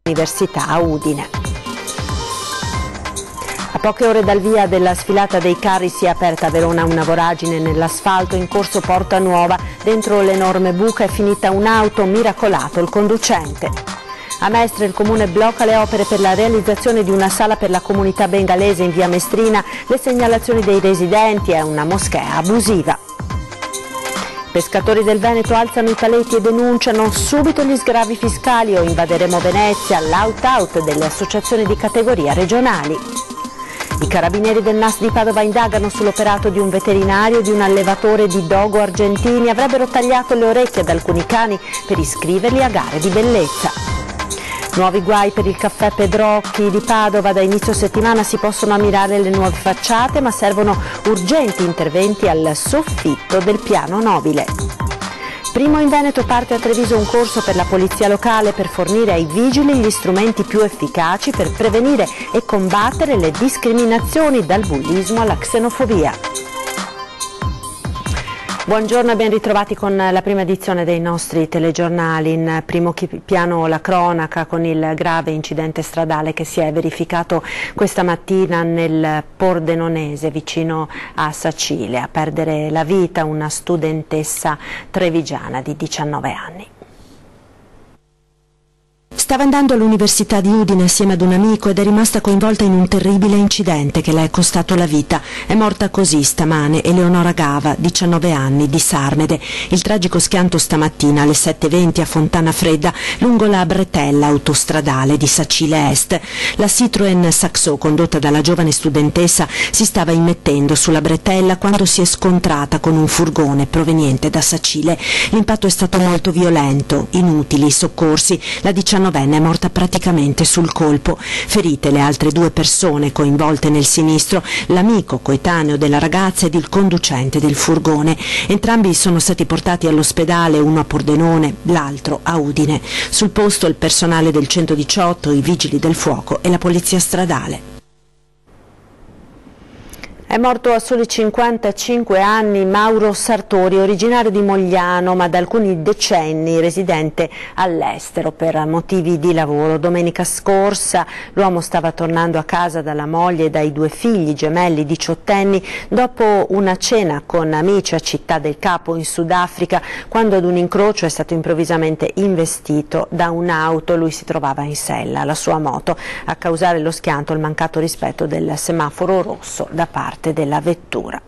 Università a Udine. A poche ore dal via della sfilata dei carri si è aperta a Verona una voragine nell'asfalto in corso Porta Nuova. Dentro l'enorme buca è finita un'auto, miracolato il conducente. A Mestre il comune blocca le opere per la realizzazione di una sala per la comunità bengalese in via Mestrina. Le segnalazioni dei residenti è una moschea abusiva. Pescatori del Veneto alzano i paletti e denunciano subito gli sgravi fiscali o invaderemo Venezia, l'out-out delle associazioni di categoria regionali. I carabinieri del NAS di Padova indagano sull'operato di un veterinario e di un allevatore di dogo argentini. Avrebbero tagliato le orecchie ad alcuni cani per iscriverli a gare di bellezza. Nuovi guai per il caffè Pedrocchi di Padova. Da inizio settimana si possono ammirare le nuove facciate, ma servono urgenti interventi al soffitto del piano nobile. Primo in Veneto parte a Treviso un corso per la polizia locale per fornire ai vigili gli strumenti più efficaci per prevenire e combattere le discriminazioni, dal bullismo alla xenofobia. Buongiorno e ben ritrovati con la prima edizione dei nostri telegiornali. In primo piano la cronaca con il grave incidente stradale che si è verificato questa mattina nel Pordenonese vicino a Sacile. A perdere la vita una studentessa trevigiana di 19 anni. Stava andando all'Università di Udine assieme ad un amico ed è rimasta coinvolta in un terribile incidente che le è costato la vita. È morta così stamane Eleonora Gava, 19 anni, di Sarmede. Il tragico schianto stamattina alle 7:20 a Fontana Fredda, lungo la bretella autostradale di Sacile Est. La Citroën Saxo, condotta dalla giovane studentessa, si stava immettendo sulla bretella quando si è scontrata con un furgone proveniente da Sacile. L'impatto è stato molto violento, inutili i soccorsi. La 19enne è morta praticamente sul colpo. Ferite le altre due persone coinvolte nel sinistro, l'amico coetaneo della ragazza ed il conducente del furgone. Entrambi sono stati portati all'ospedale, uno a Pordenone, l'altro a Udine. Sul posto il personale del 118, i vigili del fuoco e la polizia stradale. È morto a soli 55 anni Mauro Sartori, originario di Mogliano ma da alcuni decenni residente all'estero per motivi di lavoro. Domenica scorsa l'uomo stava tornando a casa dalla moglie e dai due figli gemelli diciottenni dopo una cena con amici a Città del Capo in Sudafrica, quando ad un incrocio è stato improvvisamente investito da un'auto. Lui si trovava in sella alla sua moto. A causare lo schianto il mancato rispetto del semaforo rosso da parte della vettura.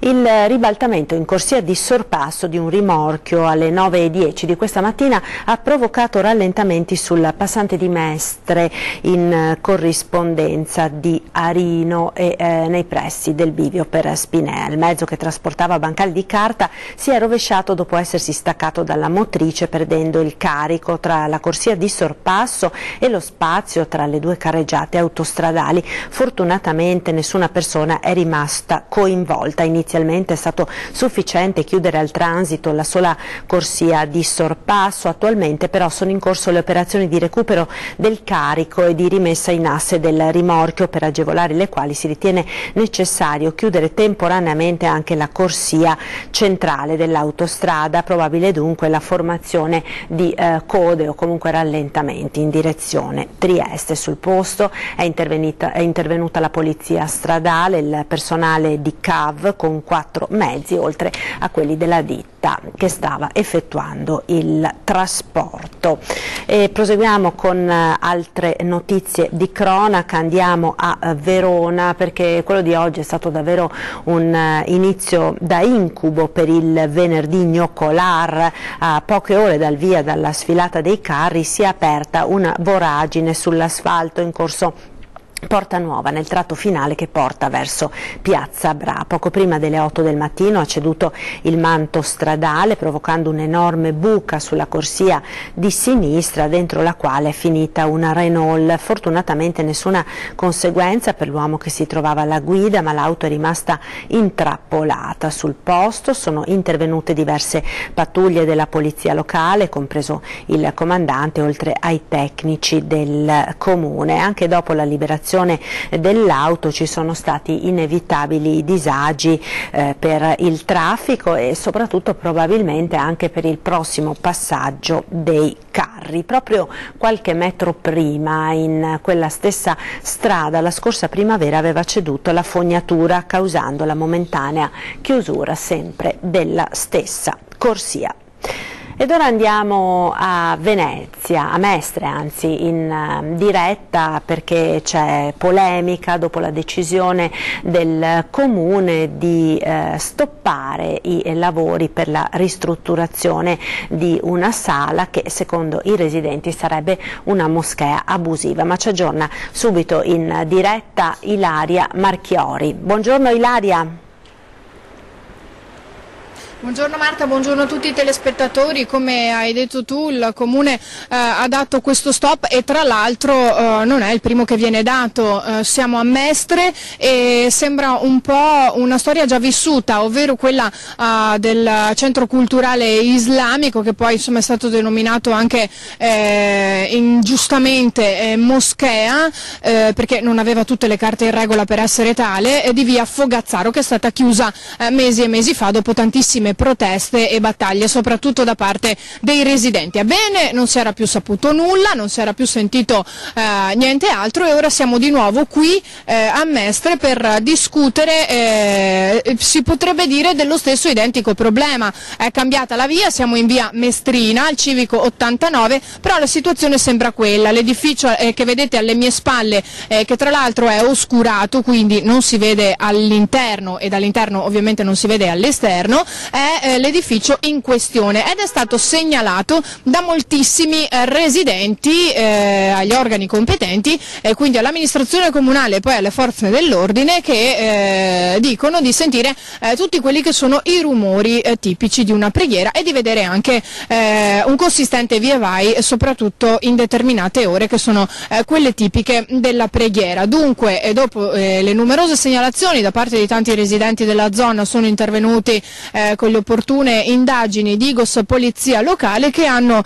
Il ribaltamento in corsia di sorpasso di un rimorchio alle 9:10 di questa mattina ha provocato rallentamenti sul passante di Mestre in corrispondenza di Arino e nei pressi del bivio per Spinea. Il mezzo, che trasportava bancali di carta, si è rovesciato dopo essersi staccato dalla motrice, perdendo il carico tra la corsia di sorpasso e lo spazio tra le due carreggiate autostradali. Fortunatamente nessuna persona è rimasta coinvolta. Inizialmente è stato sufficiente chiudere al transito la sola corsia di sorpasso. Attualmente però sono in corso le operazioni di recupero del carico e di rimessa in asse del rimorchio, per agevolare le quali si ritiene necessario chiudere temporaneamente anche la corsia centrale dell'autostrada. Probabile dunque la formazione di code o comunque rallentamenti in direzione Trieste. Sul posto è intervenuta la polizia stradale, il personale di CAV con 4 mezzi, oltre a quelli della ditta che stava effettuando il trasporto. E proseguiamo con altre notizie di cronaca. Andiamo a Verona, perché quello di oggi è stato davvero un inizio da incubo per il venerdì gnoccolar. A poche ore dal via dalla sfilata dei carri si è aperta una voragine sull'asfalto in corso Porta Nuova, nel tratto finale che porta verso Piazza Bra. Poco prima delle 8 del mattino ha ceduto il manto stradale, provocando un'enorme buca sulla corsia di sinistra, dentro la quale è finita una Renault. Fortunatamente nessuna conseguenza per l'uomo che si trovava alla guida, ma l'auto è rimasta intrappolata. Sul posto sono intervenute diverse pattuglie della polizia locale, compreso il comandante, oltre ai tecnici del comune. Anche dopo la liberazione circolazione dell'auto ci sono stati inevitabili disagi per il traffico e soprattutto probabilmente anche per il prossimo passaggio dei carri. Proprio qualche metro prima, in quella stessa strada, la scorsa primavera aveva ceduto la fognatura, causando la momentanea chiusura sempre della stessa corsia. Ed ora andiamo a Venezia, a Mestre anzi, in diretta, perché c'è polemica dopo la decisione del Comune di stoppare i lavori per la ristrutturazione di una sala che secondo i residenti sarebbe una moschea abusiva. Ma ci aggiorna subito in diretta Ilaria Marchiori. Buongiorno Ilaria. Buongiorno Marta, buongiorno a tutti i telespettatori. Come hai detto tu, il Comune ha dato questo stop e tra l'altro non è il primo che viene dato. Siamo a Mestre e sembra un po' una storia già vissuta, ovvero quella del centro culturale islamico, che poi insomma è stato denominato anche ingiustamente moschea, perché non aveva tutte le carte in regola per essere tale, di via Fogazzaro, che è stata chiusa mesi e mesi fa dopo tantissime proteste e battaglie, soprattutto da parte dei residenti. Ebbene, non si era più saputo nulla, non si era più sentito niente altro e ora siamo di nuovo qui a Mestre per discutere, si potrebbe dire, dello stesso identico problema. È cambiata la via, siamo in via Mestrina, al civico 89, però la situazione sembra quella. L'edificio che vedete alle mie spalle, che tra l'altro è oscurato, quindi non si vede all'interno e dall'interno ovviamente non si vede all'esterno, è l'edificio in questione ed è stato segnalato da moltissimi residenti agli organi competenti, quindi all'amministrazione comunale e poi alle forze dell'ordine, che dicono di sentire tutti quelli che sono i rumori tipici di una preghiera e di vedere anche un consistente via vai, soprattutto in determinate ore che sono quelle tipiche della preghiera. Dunque, dopo le numerose segnalazioni da parte di tanti residenti della zona, sono intervenuti con le opportune indagini di Digos Polizia Locale, che hanno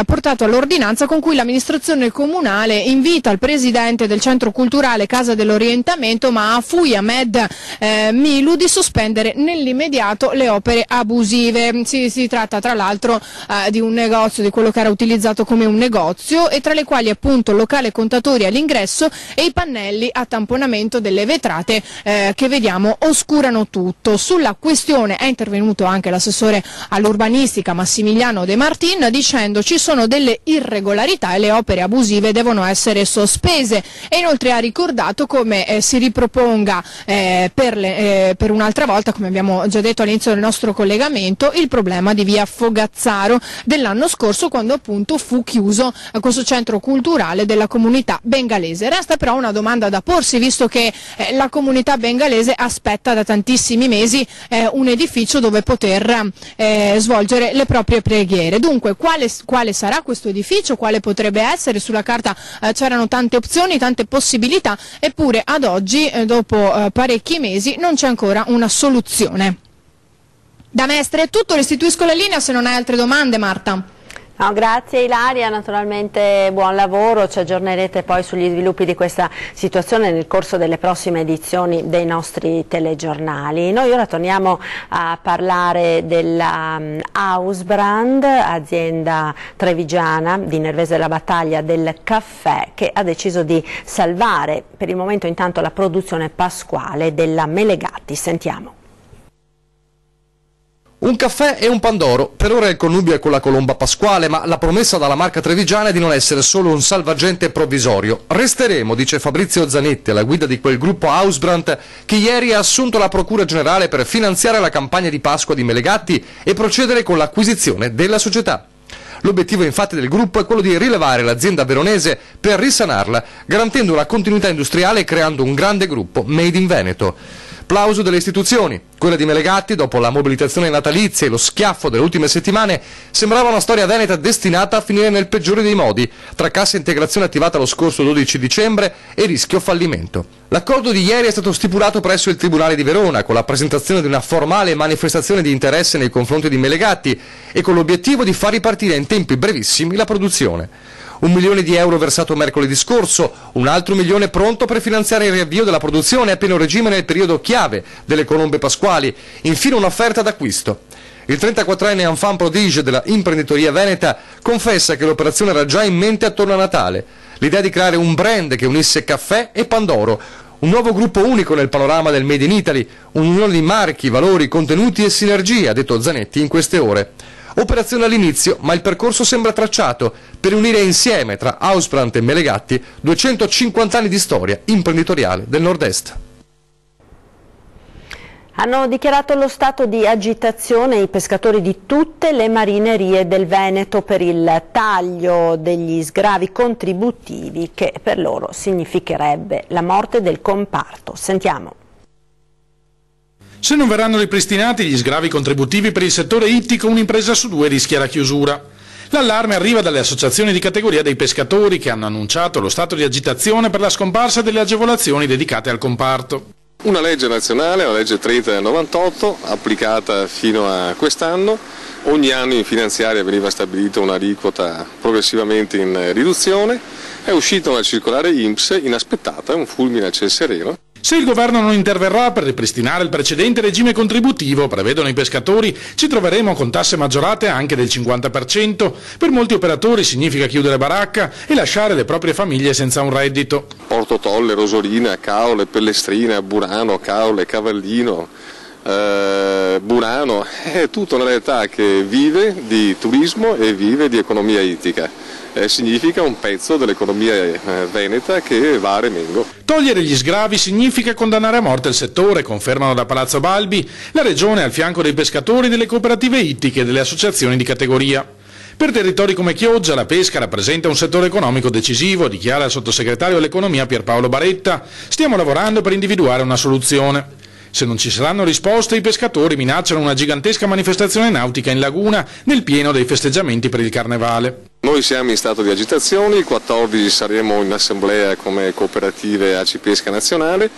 portato all'ordinanza con cui l'amministrazione comunale invita il presidente del centro culturale Casa dell'Orientamento, Mahfouz Ahmed Milu, di sospendere nell'immediato le opere abusive. Si tratta tra l'altro di un negozio, di quello che era utilizzato come un negozio, e tra le quali appunto il locale contatori all'ingresso e i pannelli a tamponamento delle vetrate che vediamo oscurano tutto. Sulla questione è intervenuto anche l'assessore all'urbanistica Massimiliano De Martin, dicendo ci sono delle irregolarità e le opere abusive devono essere sospese, e inoltre ha ricordato come si riproponga per un'altra volta, come abbiamo già detto all'inizio del nostro collegamento, il problema di via Fogazzaro dell'anno scorso, quando appunto fu chiuso questo centro culturale della comunità bengalese. Resta però una domanda da porsi, visto che la comunità bengalese aspetta da tantissimi mesi un edificio dove poter svolgere le proprie preghiere. Dunque, quale sarà questo edificio? Quale potrebbe essere? Sulla carta c'erano tante opzioni, tante possibilità, eppure ad oggi, dopo parecchi mesi, non c'è ancora una soluzione. Da Mestre è tutto, restituisco la linea se non hai altre domande, Marta. No, grazie Ilaria, naturalmente buon lavoro, ci aggiornerete poi sugli sviluppi di questa situazione nel corso delle prossime edizioni dei nostri telegiornali. Noi ora torniamo a parlare della Hausbrand, azienda trevigiana di Nervese della Battaglia del caffè, che ha deciso di salvare per il momento intanto la produzione pasquale della Melegatti. Sentiamo. Un caffè e un pandoro, per ora il connubio è con la colomba pasquale, ma la promessa dalla marca trevigiana è di non essere solo un salvagente provvisorio. Resteremo, dice Fabrizio Zanetti, alla guida di quel gruppo Hausbrand, che ieri ha assunto la Procura Generale per finanziare la campagna di Pasqua di Melegatti e procedere con l'acquisizione della società. L'obiettivo infatti del gruppo è quello di rilevare l'azienda veronese per risanarla, garantendo una continuità industriale e creando un grande gruppo made in Veneto. Plauso delle istituzioni. Quella di Melegatti, dopo la mobilitazione natalizia e lo schiaffo delle ultime settimane, sembrava una storia veneta destinata a finire nel peggiore dei modi, tra cassa integrazione attivata lo scorso 12 dicembre e rischio fallimento. L'accordo di ieri è stato stipulato presso il Tribunale di Verona, con la presentazione di una formale manifestazione di interesse nei confronti di Melegatti e con l'obiettivo di far ripartire in tempi brevissimi la produzione. 1 milione di euro versato mercoledì scorso, un altro milione pronto per finanziare il riavvio della produzione a pieno regime nel periodo chiave delle colombe pasquali, infine un'offerta d'acquisto. Il 34enne enfant prodige della imprenditoria veneta confessa che l'operazione era già in mente attorno a Natale, l'idea di creare un brand che unisse caffè e Pandoro, un nuovo gruppo unico nel panorama del Made in Italy, un'unione di marchi, valori, contenuti e sinergie, ha detto Zanetti in queste ore. Operazione all'inizio, ma il percorso sembra tracciato per unire insieme tra Hausbrand e Melegatti 250 anni di storia imprenditoriale del Nord-Est. Hanno dichiarato lo stato di agitazione i pescatori di tutte le marinerie del Veneto per il taglio degli sgravi contributivi che per loro significherebbe la morte del comparto. Sentiamo. Se non verranno ripristinati gli sgravi contributivi per il settore ittico, un'impresa su 2 rischia la chiusura. L'allarme arriva dalle associazioni di categoria dei pescatori che hanno annunciato lo stato di agitazione per la scomparsa delle agevolazioni dedicate al comparto. Una legge nazionale, la legge 30 del 98, applicata fino a quest'anno. Ogni anno in finanziaria veniva stabilita un'aliquota progressivamente in riduzione. È uscita una circolare INPS inaspettata, un fulmine a ciel sereno. Se il governo non interverrà per ripristinare il precedente regime contributivo, prevedono i pescatori, ci troveremo con tasse maggiorate anche del 50%. Per molti operatori significa chiudere baracca e lasciare le proprie famiglie senza un reddito. Porto Tolle, Rosolina, Caole, Pellestrina, Burano, Caole, Cavallino, Burano, è tutta una realtà che vive di turismo e vive di economia ittica. Significa un pezzo dell'economia veneta che va a remengo. Togliere gli sgravi significa condannare a morte il settore, confermano da Palazzo Balbi, la regione al fianco dei pescatori, delle cooperative ittiche e delle associazioni di categoria. Per territori come Chioggia la pesca rappresenta un settore economico decisivo, dichiara il sottosegretario all'economia Pierpaolo Baretta. Stiamo lavorando per individuare una soluzione. Se non ci saranno risposte, i pescatori minacciano una gigantesca manifestazione nautica in laguna nel pieno dei festeggiamenti per il Carnevale. Noi siamo in stato di agitazione, il 14 saremo in assemblea come cooperative ACI Pesca Nazionale,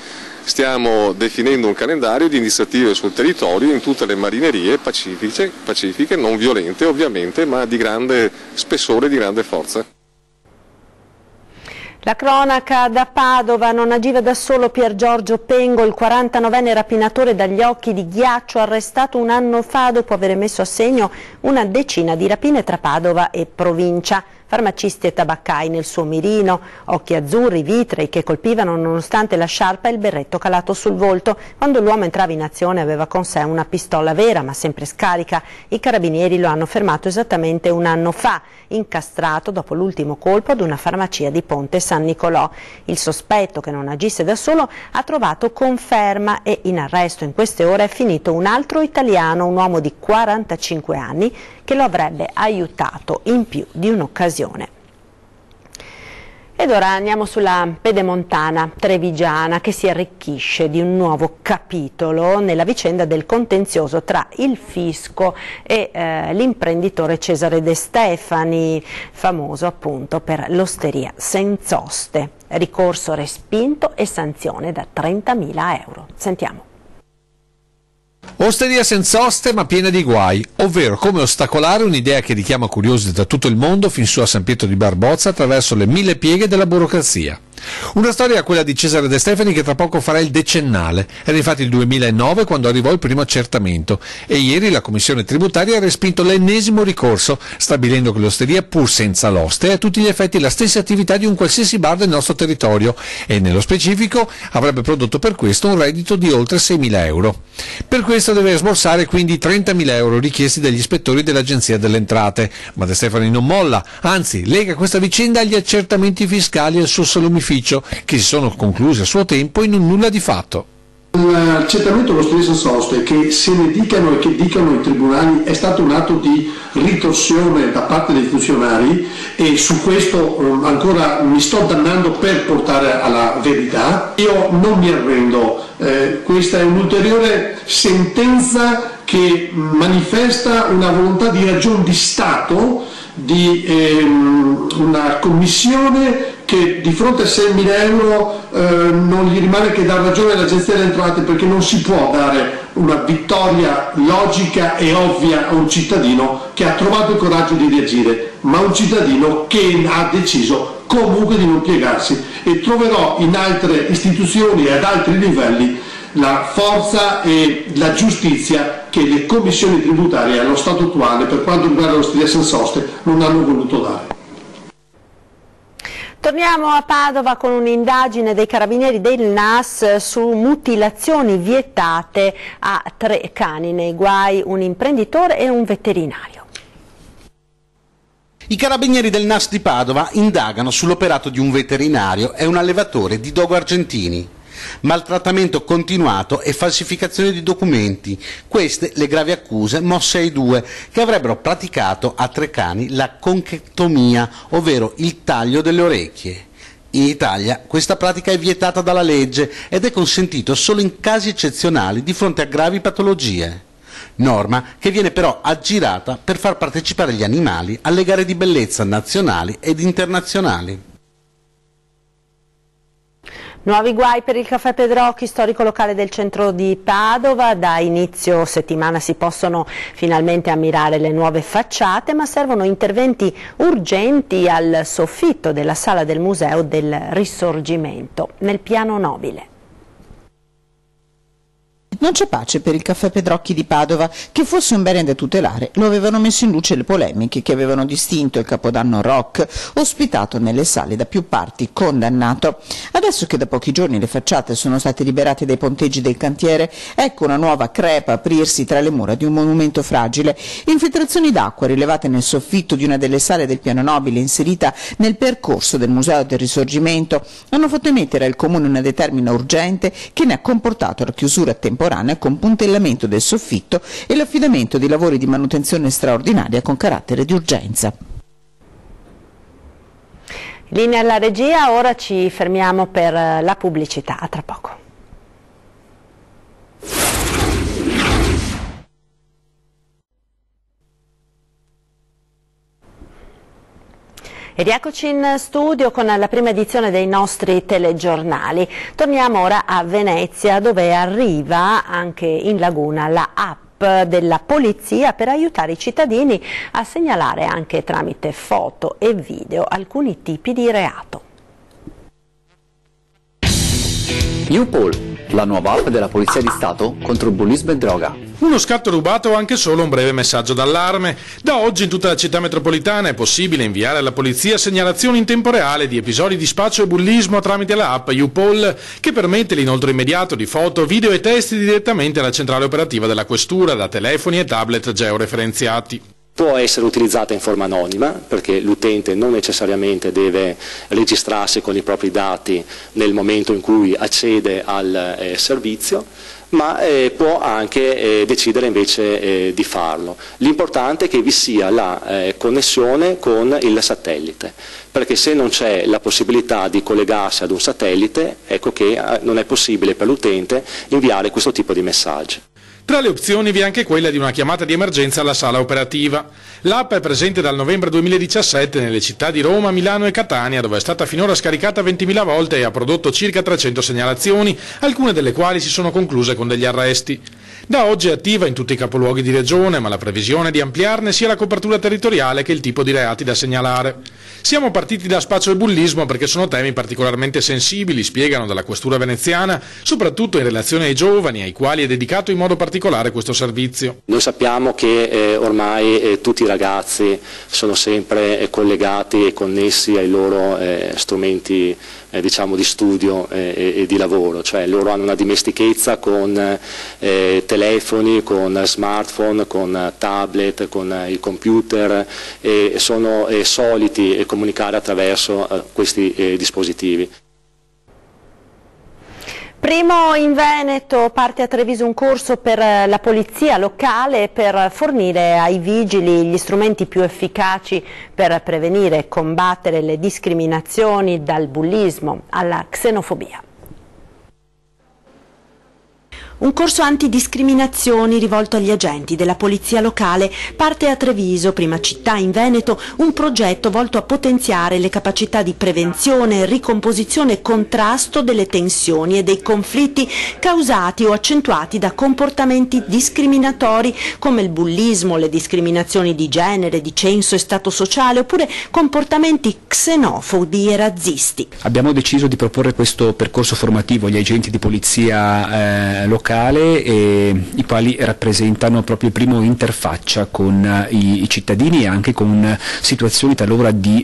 stiamo definendo un calendario di iniziative sul territorio in tutte le marinerie pacifiche, non violente ovviamente, ma di grande spessore e di grande forza. La cronaca da Padova, non agiva da solo Pier Giorgio Pengo, il 49enne rapinatore dagli occhi di ghiaccio, arrestato un anno fa dopo aver messo a segno una decina di rapine tra Padova e provincia. Farmacisti e tabaccai nel suo mirino, occhi azzurri, vitrei che colpivano nonostante la sciarpa e il berretto calato sul volto. Quando l'uomo entrava in azione aveva con sé una pistola vera ma sempre scarica. I carabinieri lo hanno fermato esattamente un anno fa, incastrato dopo l'ultimo colpo ad una farmacia di Ponte San Nicolò. Il sospetto, che non agisse da solo, ha trovato conferma e in arresto in queste ore è finito un altro italiano, un uomo di 45 anni, che lo avrebbe aiutato in più di un'occasione. Ed ora andiamo sulla pedemontana trevigiana, che si arricchisce di un nuovo capitolo nella vicenda del contenzioso tra il fisco e l'imprenditore Cesare De Stefani, famoso appunto per l'osteria Senz'Oste. Ricorso respinto e sanzione da 30.000 euro. Sentiamo. Osteria Senz'Oste ma piena di guai, ovvero come ostacolare un'idea che richiama curiosi da tutto il mondo fin su a San Pietro di Barbozza attraverso le 1000 pieghe della burocrazia. Una storia, quella di Cesare De Stefani, che tra poco farà il decennale. Era infatti il 2009 quando arrivò il primo accertamento e ieri la commissione tributaria ha respinto l'ennesimo ricorso, stabilendo che l'osteria, pur senza l'oste, è a tutti gli effetti la stessa attività di un qualsiasi bar del nostro territorio e nello specifico avrebbe prodotto per questo un reddito di oltre 6.000 euro. Per questo deve sborsare quindi 30.000 euro richiesti dagli ispettori dell'Agenzia delle Entrate, ma De Stefani non molla, anzi lega questa vicenda agli accertamenti fiscali e al suo salumificio, che si sono conclusi a suo tempo in un nulla di fatto. L'accertamento dell'osteria Senz'Oste, che se ne dicano e che dicano i tribunali, è stato un atto di ritorsione da parte dei funzionari e su questo ancora mi sto dannando per portare alla verità. Io non mi arrendo, questa è un'ulteriore sentenza che manifesta una volontà di ragion di Stato, di una commissione che che di fronte a 6.000 euro non gli rimane che dar ragione all'Agenzia delle Entrate, perché non si può dare una vittoria logica e ovvia a un cittadino che ha trovato il coraggio di reagire, ma un cittadino che ha deciso comunque di non piegarsi, e troverò in altre istituzioni e ad altri livelli la forza e la giustizia che le commissioni tributarie allo stato attuale, per quanto riguarda l'Osteria senza soste, non hanno voluto dare. Torniamo a Padova con un'indagine dei carabinieri del NAS su mutilazioni vietate a 3 cani, nei guai un imprenditore e un veterinario. I carabinieri del NAS di Padova indagano sull'operato di un veterinario e un allevatore di dogo argentini. Maltrattamento continuato e falsificazione di documenti, queste le gravi accuse mosse ai due, che avrebbero praticato a 3 cani la conchectomia, ovvero il taglio delle orecchie. In Italia questa pratica è vietata dalla legge ed è consentito solo in casi eccezionali di fronte a gravi patologie. Norma che viene però aggirata per far partecipare gli animali alle gare di bellezza nazionali ed internazionali. Nuovi guai per il Caffè Pedrocchi, storico locale del centro di Padova. Da inizio settimana si possono finalmente ammirare le nuove facciate, ma servono interventi urgenti al soffitto della sala del Museo del Risorgimento, nel piano nobile. Non c'è pace per il Caffè Pedrocchi di Padova. Che fosse un bene da tutelare lo avevano messo in luce le polemiche che avevano distinto il Capodanno rock, ospitato nelle sale da più parti, condannato. Adesso che da pochi giorni le facciate sono state liberate dai ponteggi del cantiere, ecco una nuova crepa aprirsi tra le mura di un monumento fragile. Infiltrazioni d'acqua rilevate nel soffitto di una delle sale del piano nobile inserita nel percorso del Museo del Risorgimento hanno fatto emettere al Comune una determina urgente che ne ha comportato la chiusura temporanea con puntellamento del soffitto e l'affidamento di lavori di manutenzione straordinaria con carattere di urgenza. Linea alla regia, ora ci fermiamo per la pubblicità, a tra poco. E rieccoci in studio con la prima edizione dei nostri telegiornali. Torniamo ora a Venezia, dove arriva anche in Laguna la app della polizia per aiutare i cittadini a segnalare anche tramite foto e video alcuni tipi di reato. U-Poll, la nuova app della Polizia di Stato contro il bullismo e droga. Uno scatto rubato o anche solo un breve messaggio d'allarme. Da oggi in tutta la città metropolitana è possibile inviare alla polizia segnalazioni in tempo reale di episodi di spaccio e bullismo tramite la app U-Poll, che permette l'inoltro immediato di foto, video e testi direttamente alla centrale operativa della questura da telefoni e tablet georeferenziati. Può essere utilizzata in forma anonima, perché l'utente non necessariamente deve registrarsi con i propri dati nel momento in cui accede al servizio, ma può anche decidere invece di farlo. L'importante è che vi sia la connessione con il satellite, perché se non c'è la possibilità di collegarsi ad un satellite, ecco che non è possibile per l'utente inviare questo tipo di messaggi. Tra le opzioni vi è anche quella di una chiamata di emergenza alla sala operativa. L'app è presente dal novembre 2017 nelle città di Roma, Milano e Catania, dove è stata finora scaricata 20.000 volte e ha prodotto circa 300 segnalazioni, alcune delle quali si sono concluse con degli arresti. Da oggi è attiva in tutti i capoluoghi di regione, ma la previsione è di ampliarne sia la copertura territoriale che il tipo di reati da segnalare. Siamo partiti da spaccio e bullismo perché sono temi particolarmente sensibili, spiegano dalla questura veneziana, soprattutto in relazione ai giovani, ai quali è dedicato in modo particolare questo servizio. Noi sappiamo che ormai tutti i ragazzi sono sempre collegati e connessi ai loro strumenti diciamo di studio e di lavoro, cioè loro hanno una dimestichezza con telefoni, con smartphone, con tablet, con il computer e sono soliti comunicare attraverso questi dispositivi. Primo in Veneto, parte a Treviso un corso per la polizia locale per fornire ai vigili gli strumenti più efficaci per prevenire e combattere le discriminazioni, dal bullismo alla xenofobia. Un corso antidiscriminazioni rivolto agli agenti della polizia locale. Parte a Treviso, prima città in Veneto, un progetto volto a potenziare le capacità di prevenzione, ricomposizione e contrasto delle tensioni e dei conflitti causati o accentuati da comportamenti discriminatori come il bullismo, le discriminazioni di genere, di censo e stato sociale, oppure comportamenti xenofobi e razzisti. Abbiamo deciso di proporre questo percorso formativo agli agenti di polizia locale, i quali rappresentano proprio il primo interfaccia con i cittadini e anche con situazioni talora di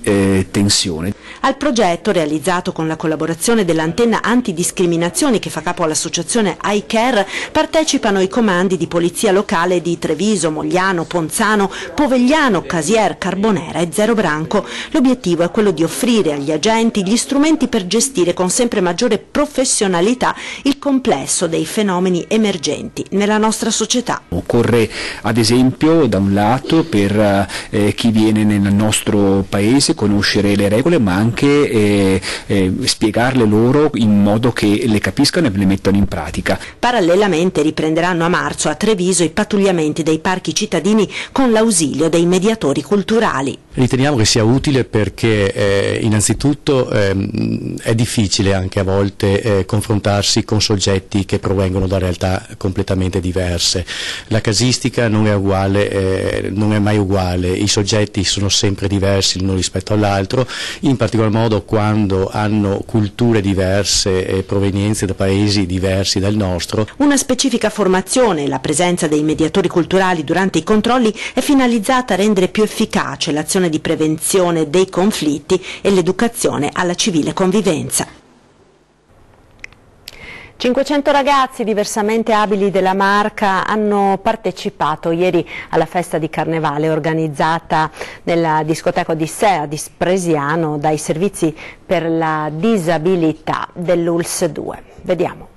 tensione. Al progetto, realizzato con la collaborazione dell'antenna antidiscriminazioni che fa capo all'associazione iCare, partecipano i comandi di polizia locale di Treviso, Mogliano, Ponzano, Povegliano, Casier, Carbonera e Zero Branco. L'obiettivo è quello di offrire agli agenti gli strumenti per gestire con sempre maggiore professionalità il complesso dei fenomeni emergenti nella nostra società. Occorre ad esempio da un lato per chi viene nel nostro paese conoscere le regole, ma anche spiegarle loro in modo che le capiscano e le mettano in pratica. Parallelamente riprenderanno a marzo a Treviso i pattugliamenti dei parchi cittadini con l'ausilio dei mediatori culturali. Riteniamo che sia utile perché innanzitutto è difficile anche a volte confrontarsi con soggetti che provengono da realtà completamente diverse. La casistica non è uguale, non è mai uguale, i soggetti sono sempre diversi l'uno rispetto all'altro, in particolar modo quando hanno culture diverse e provenienze da paesi diversi dal nostro. Una specifica formazione e la presenza dei mediatori culturali durante i controlli è finalizzata a rendere più efficace l'azione di prevenzione dei conflitti e l'educazione alla civile convivenza. 500 ragazzi diversamente abili della Marca hanno partecipato ieri alla festa di Carnevale organizzata nella discoteca Odissea di Spresiano dai servizi per la disabilità dell'ULSS 2. Vediamo.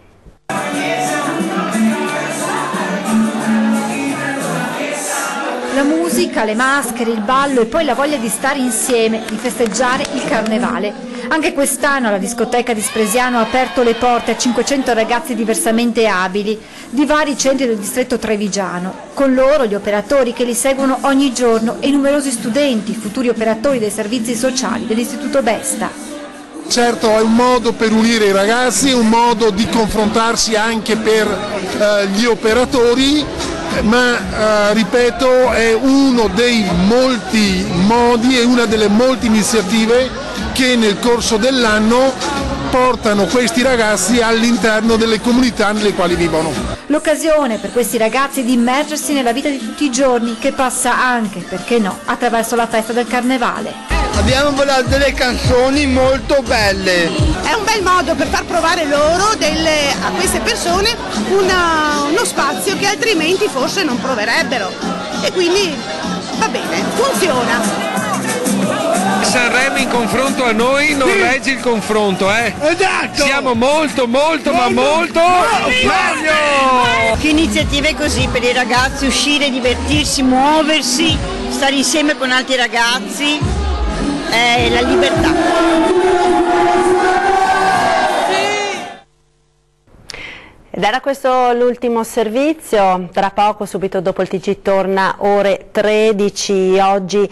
La musica, le maschere, il ballo e poi la voglia di stare insieme, di festeggiare il Carnevale. Anche quest'anno la discoteca di Spresiano ha aperto le porte a 500 ragazzi diversamente abili di vari centri del distretto trevigiano. Con loro gli operatori che li seguono ogni giorno e numerosi studenti, futuri operatori dei servizi sociali dell'Istituto Besta. Certo, è un modo per unire i ragazzi, è un modo di confrontarsi anche per gli operatori, ma ripeto, è uno dei molti modi e una delle molte iniziative che nel corso dell'anno portano questi ragazzi all'interno delle comunità nelle quali vivono. L'occasione per questi ragazzi di immergersi nella vita di tutti i giorni, che passa anche, perché no, attraverso la festa del Carnevale. Abbiamo volato delle canzoni molto belle. È un bel modo per far provare loro a queste persone uno spazio che altrimenti forse non proverebbero. E quindi va bene, funziona. Sanremo in confronto a noi non regge il confronto, Esatto! Siamo molto meglio! Che iniziative così per i ragazzi, uscire, divertirsi, muoversi, stare insieme con altri ragazzi, è la libertà. Ed era questo l'ultimo servizio, tra poco, subito dopo il TG torna ore 13, oggi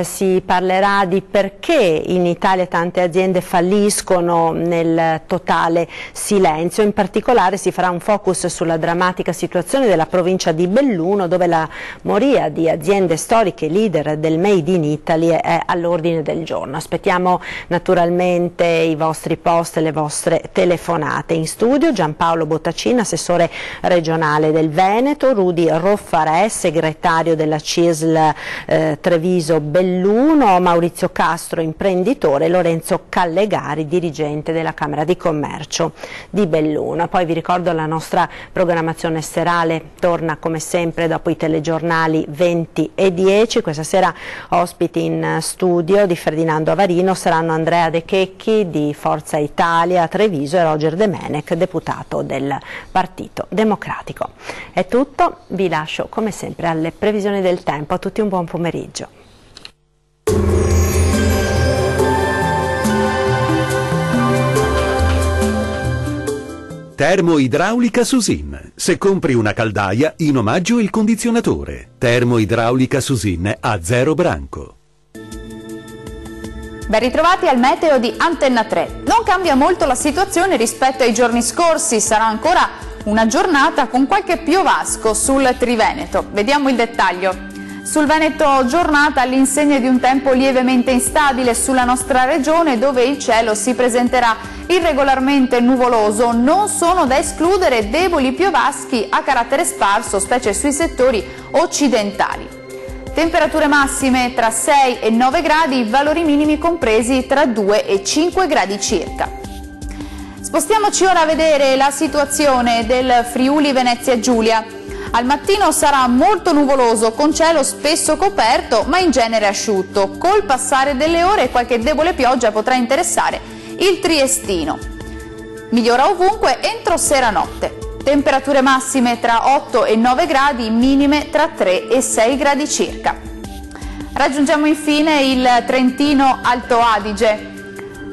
si parlerà di perché in Italia tante aziende falliscono nel totale silenzio, in particolare si farà un focus sulla drammatica situazione della provincia di Belluno dove la moria di aziende storiche leader del Made in Italy è all'ordine del giorno. Aspettiamo naturalmente i vostri post e le vostre telefonate. In studio Giampaolo Bottacini, assessore regionale del Veneto, Rudy Roffarè, segretario della CISL Treviso Belluno, Maurizio Castro, imprenditore, Lorenzo Callegari, dirigente della Camera di Commercio di Belluno. Poi vi ricordo la nostra programmazione serale torna come sempre dopo i telegiornali 20 e 10. Questa sera ospiti in studio di Ferdinando Avarino saranno Andrea De Checchi di Forza Italia a Treviso e Roger De Menec, deputato del Partito Democratico. È tutto, vi lascio come sempre alle previsioni del tempo. A tutti un buon pomeriggio. Termoidraulica Susin. Se compri una caldaia, in omaggio il condizionatore. Termoidraulica Susin a 0 branco. Ben ritrovati al meteo di Antenna 3. Non cambia molto la situazione rispetto ai giorni scorsi, sarà ancora una giornata con qualche piovasco sul Triveneto. Vediamo il dettaglio. Sul Veneto giornata all'insegna di un tempo lievemente instabile sulla nostra regione, dove il cielo si presenterà irregolarmente nuvoloso. Non sono da escludere deboli piovaschi a carattere sparso, specie sui settori occidentali. Temperature massime tra 6 e 9 gradi, valori minimi compresi tra 2 e 5 gradi circa. Spostiamoci ora a vedere la situazione del Friuli Venezia Giulia. Al mattino sarà molto nuvoloso, con cielo spesso coperto ma in genere asciutto. Col passare delle ore qualche debole pioggia potrà interessare il Triestino. Migliora ovunque entro sera-notte. Temperature massime tra 8 e 9 gradi, minime tra 3 e 6 gradi circa. Raggiungiamo infine il Trentino Alto Adige.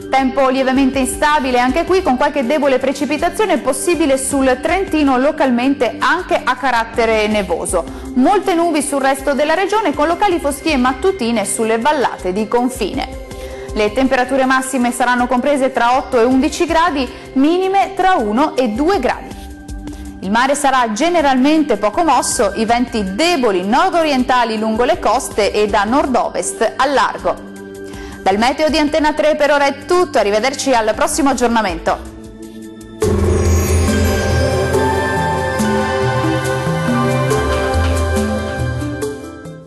Tempo lievemente instabile anche qui, con qualche debole precipitazione possibile sul Trentino, localmente anche a carattere nevoso. Molte nubi sul resto della regione, con locali foschie mattutine sulle vallate di confine. Le temperature massime saranno comprese tra 8 e 11 gradi, minime tra 1 e 2 gradi. Il mare sarà generalmente poco mosso, i venti deboli nord-orientali lungo le coste e da nord-ovest al largo. Dal meteo di Antenna 3 per ora è tutto, arrivederci al prossimo aggiornamento.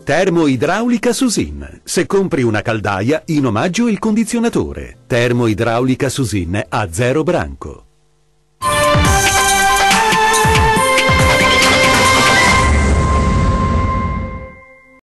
Termoidraulica Susin. Se compri una caldaia, in omaggio il condizionatore. Termoidraulica Susin a 0 branco.